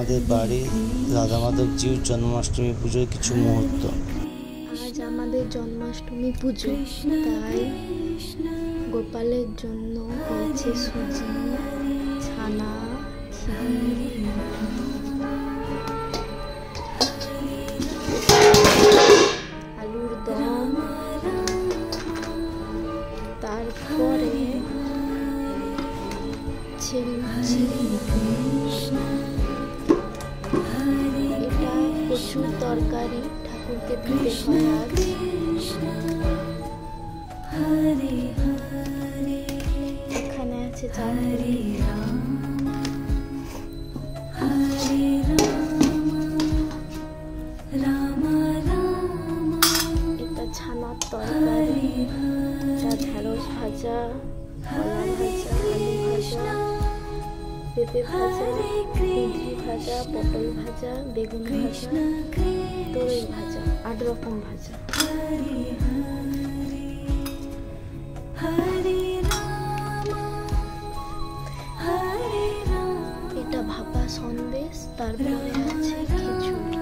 আমাদের বাড়ির রাধা মাধব জিউর জন্মাষ্টমী পুজোর কিছু মুহূর্ত। আজ আমাদের জন্মাষ্টমী পুজো, তাই গোপালের জন্য হয়েছে সুজি, ছানা, ক্ষীর, আলুর দম, তারপরে লুচি, এটা প্রচুর তরকারি, ঠাকুরকে দিতে হয় আজ। এখানে আছে চাটনি, এটা ছানার তরকারি, ঢেঁড়স ভাজা, কলা ভাজা, আলু ভাজা, পেঁপে ভাজা, কুঁদরি ভাজা, পটল ভাজা, বেগুন ভাজা, তরই ভাজা, 8 রকম ভাজা। এটা ভাপা সন্দেশ, তারপরে আছে খিচুড়ি।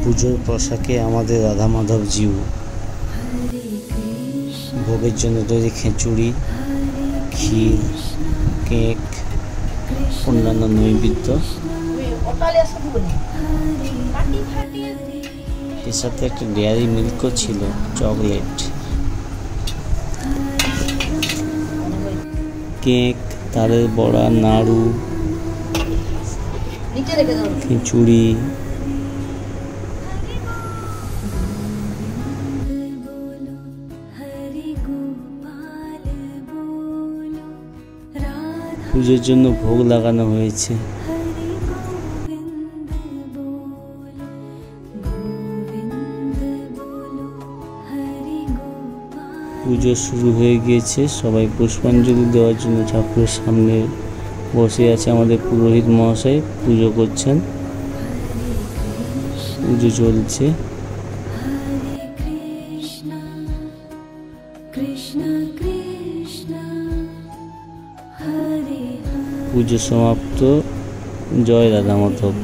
পুজোর পোশাকে আমাদের রাধা মাধব জিউ। ভোগের জন্য তৈরি খিচুড়ি, ক্ষীর, কেক, অন্যান্য নৈবেদ্য। এর সাথে একটা ডেয়ারি মিল্কও ছিল, চকলেট, কেক, তালের বড়া, নাড়ু, খিচুড়ি। পুজোর জন্য ভোগ লাগানো হয়েছে। পুজো শুরু হয়ে গিয়েছে, সবাই পুষ্পাঞ্জলি দেওয়ার জন্য ঠাকুরের সামনে বসে আছে। আমাদের পুরোহিত মহাশয় পুজো করছেন, পুজো চলছে। পুজো সমাপ্ত। জয় রাধা মাধব।